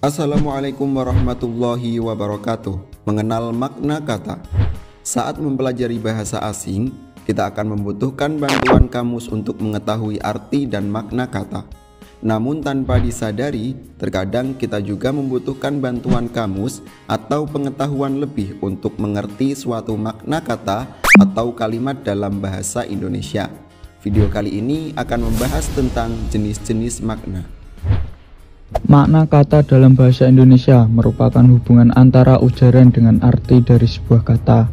Assalamualaikum warahmatullahi wabarakatuh. Mengenal makna kata. Saat mempelajari bahasa asing, kita akan membutuhkan bantuan kamus untuk mengetahui arti dan makna kata. Namun tanpa disadari, terkadang kita juga membutuhkan bantuan kamus atau pengetahuan lebih untuk mengerti suatu makna kata atau kalimat dalam bahasa Indonesia. Video kali ini akan membahas tentang jenis-jenis makna. Makna kata dalam bahasa Indonesia merupakan hubungan antara ujaran dengan arti dari sebuah kata.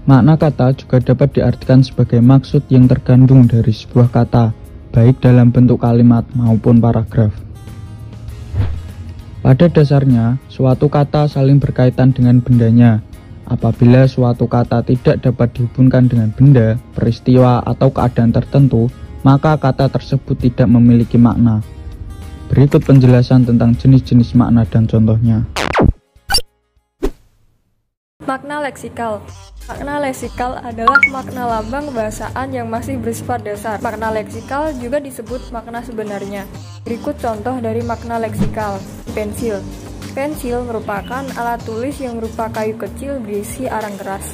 Makna kata juga dapat diartikan sebagai maksud yang terkandung dari sebuah kata, baik dalam bentuk kalimat maupun paragraf. Pada dasarnya, suatu kata saling berkaitan dengan bendanya. Apabila suatu kata tidak dapat dihubungkan dengan benda, peristiwa, atau keadaan tertentu, maka kata tersebut tidak memiliki makna. Berikut penjelasan tentang jenis-jenis makna dan contohnya. Makna leksikal. Makna leksikal adalah makna lambang bahasaan yang masih bersifat dasar. Makna leksikal juga disebut makna sebenarnya. Berikut contoh dari makna leksikal. Pensil. Pensil merupakan alat tulis yang berupa kayu kecil berisi arang keras.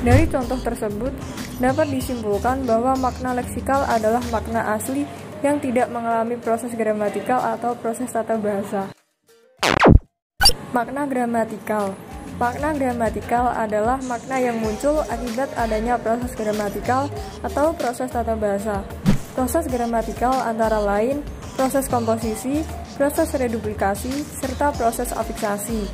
Dari contoh tersebut, dapat disimpulkan bahwa makna leksikal adalah makna asli yang tidak mengalami proses gramatikal atau proses tata bahasa. Makna gramatikal. Makna gramatikal adalah makna yang muncul akibat adanya proses gramatikal atau proses tata bahasa. Proses gramatikal antara lain proses komposisi, proses reduplikasi, serta proses afiksasi.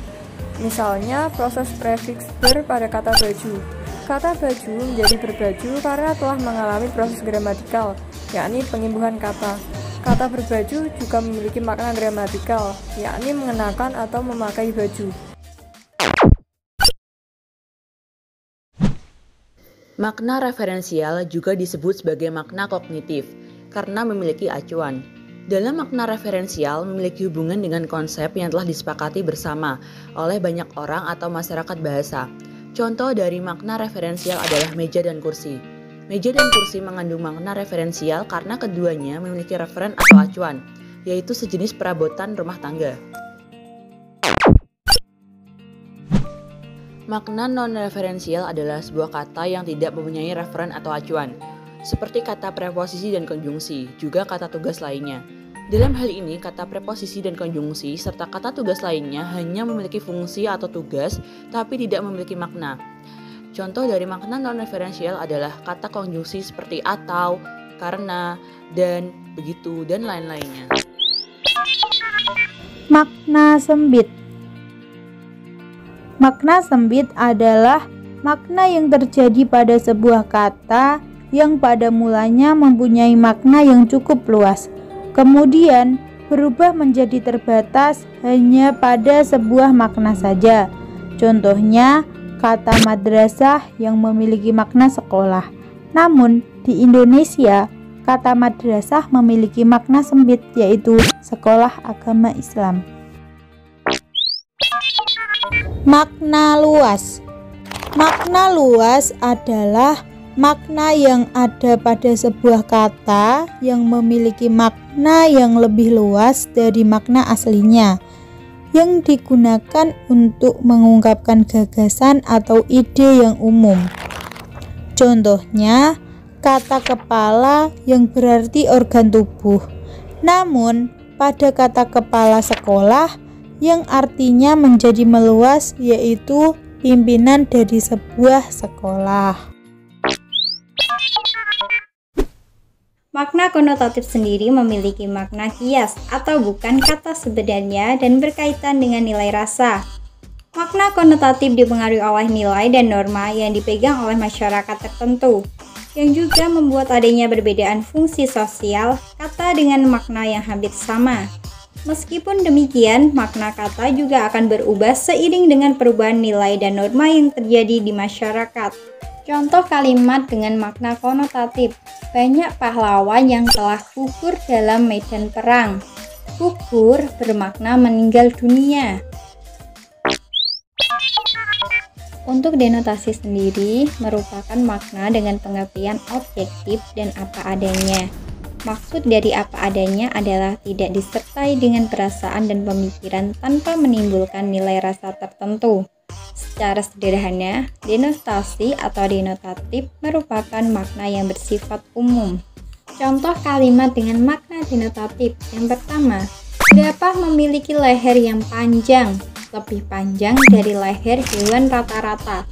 Misalnya, proses prefiks ber pada kata baju. Kata baju menjadi berbaju karena telah mengalami proses gramatikal, yakni pengimbuhan kata. Kata berbaju juga memiliki makna gramatikal, yakni mengenakan atau memakai baju. Makna referensial juga disebut sebagai makna kognitif, karena memiliki acuan. Dalam makna referensial memiliki hubungan dengan konsep yang telah disepakati bersama oleh banyak orang atau masyarakat bahasa. Contoh dari makna referensial adalah meja dan kursi. Meja dan kursi mengandung makna referensial karena keduanya memiliki referen atau acuan, yaitu sejenis perabotan rumah tangga. Makna non-referensial adalah sebuah kata yang tidak mempunyai referen atau acuan, seperti kata preposisi dan konjungsi, juga kata tugas lainnya. Dalam hal ini, kata preposisi dan konjungsi serta kata tugas lainnya hanya memiliki fungsi atau tugas, tapi tidak memiliki makna. Contoh dari makna non-referensial adalah kata konjungsi seperti atau, karena, dan, begitu, dan lain-lainnya. Makna sempit. Makna sempit adalah makna yang terjadi pada sebuah kata yang pada mulanya mempunyai makna yang cukup luas, kemudian berubah menjadi terbatas hanya pada sebuah makna saja. Contohnya, kata madrasah yang memiliki makna sekolah. Namun, di Indonesia, kata madrasah memiliki makna sempit, yaitu sekolah agama Islam. Makna luas. Makna luas adalah makna yang ada pada sebuah kata yang memiliki makna yang lebih luas dari makna aslinya, yang digunakan untuk mengungkapkan gagasan atau ide yang umum. Contohnya, kata kepala yang berarti organ tubuh. Namun, pada kata kepala sekolah yang artinya menjadi meluas, yaitu pimpinan dari sebuah sekolah. Makna konotatif sendiri memiliki makna kias atau bukan kata sebenarnya dan berkaitan dengan nilai rasa. Makna konotatif dipengaruhi oleh nilai dan norma yang dipegang oleh masyarakat tertentu, yang juga membuat adanya perbedaan fungsi sosial kata dengan makna yang hampir sama. Meskipun demikian, makna kata juga akan berubah seiring dengan perubahan nilai dan norma yang terjadi di masyarakat. Contoh kalimat dengan makna konotatif: banyak pahlawan yang telah gugur dalam medan perang. Gugur bermakna meninggal dunia. Untuk denotasi sendiri merupakan makna dengan pengertian objektif dan apa adanya. Maksud dari apa adanya adalah tidak disertai dengan perasaan dan pemikiran tanpa menimbulkan nilai rasa tertentu. Secara sederhana, denotasi atau denotatif merupakan makna yang bersifat umum. Contoh kalimat dengan makna denotatif. Yang pertama, jerapah memiliki leher yang panjang, lebih panjang dari leher hewan rata-rata.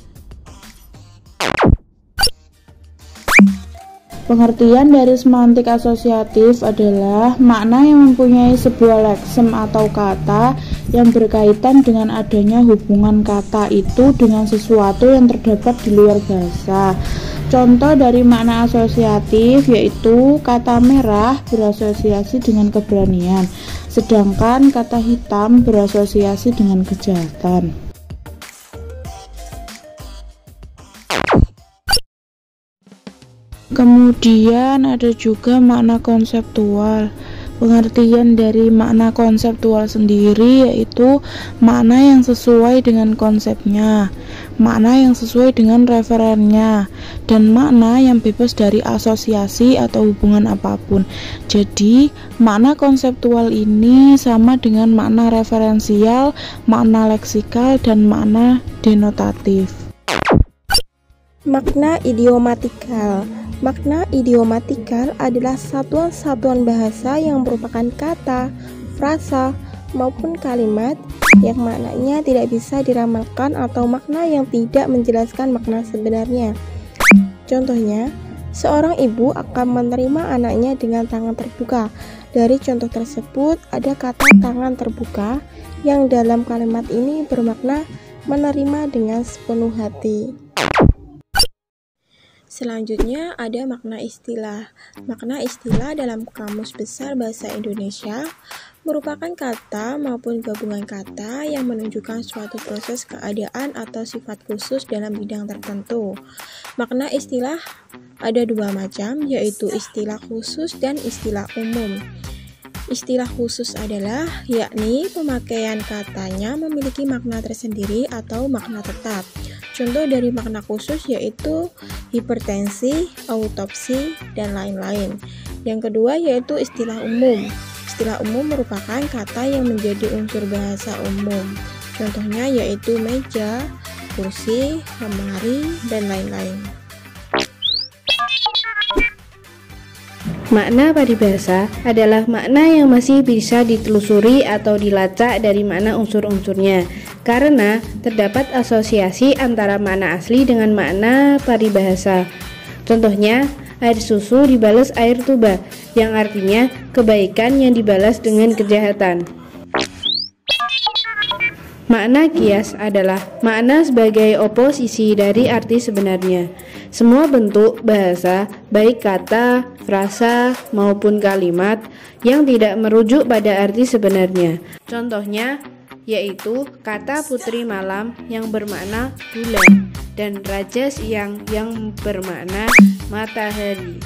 Pengertian dari semantik asosiatif adalah makna yang mempunyai sebuah leksem atau kata yang berkaitan dengan adanya hubungan kata itu dengan sesuatu yang terdapat di luar bahasa. Contoh dari makna asosiatif yaitu kata merah berasosiasi dengan keberanian, sedangkan kata hitam berasosiasi dengan kejahatan. Kemudian ada juga makna konseptual. Pengertian dari makna konseptual sendiri yaitu makna yang sesuai dengan konsepnya, makna yang sesuai dengan referennya, dan makna yang bebas dari asosiasi atau hubungan apapun. Jadi, makna konseptual ini sama dengan makna referensial, makna leksikal, dan makna denotatif. Makna idiomatikal. Makna idiomatikal adalah satuan-satuan bahasa yang merupakan kata, frasa, maupun kalimat yang maknanya tidak bisa diramalkan atau makna yang tidak menjelaskan makna sebenarnya. Contohnya, seorang ibu akan menerima anaknya dengan tangan terbuka. Dari contoh tersebut, ada kata tangan terbuka yang dalam kalimat ini bermakna menerima dengan sepenuh hati. Selanjutnya ada makna istilah. Makna istilah dalam Kamus Besar Bahasa Indonesia merupakan kata maupun gabungan kata yang menunjukkan suatu proses keadaan atau sifat khusus dalam bidang tertentu. Makna istilah ada dua macam, yaitu istilah khusus dan istilah umum. Istilah khusus adalah yakni pemakaian katanya memiliki makna tersendiri atau makna tetap. Contoh dari makna khusus yaitu hipertensi, autopsi, dan lain-lain. Yang kedua yaitu istilah umum. Istilah umum merupakan kata yang menjadi unsur bahasa umum. Contohnya yaitu meja, kursi, lemari, dan lain-lain. Makna paribahasa adalah makna yang masih bisa ditelusuri atau dilacak dari makna unsur-unsurnya, karena terdapat asosiasi antara makna asli dengan makna paribahasa. Contohnya, air susu dibalas air tuba, yang artinya kebaikan yang dibalas dengan kejahatan. Makna kias adalah makna sebagai oposisi dari arti sebenarnya. Semua bentuk bahasa, baik kata, frasa, maupun kalimat yang tidak merujuk pada arti sebenarnya. Contohnya yaitu kata putri malam yang bermakna bulan dan raja siang yang bermakna matahari.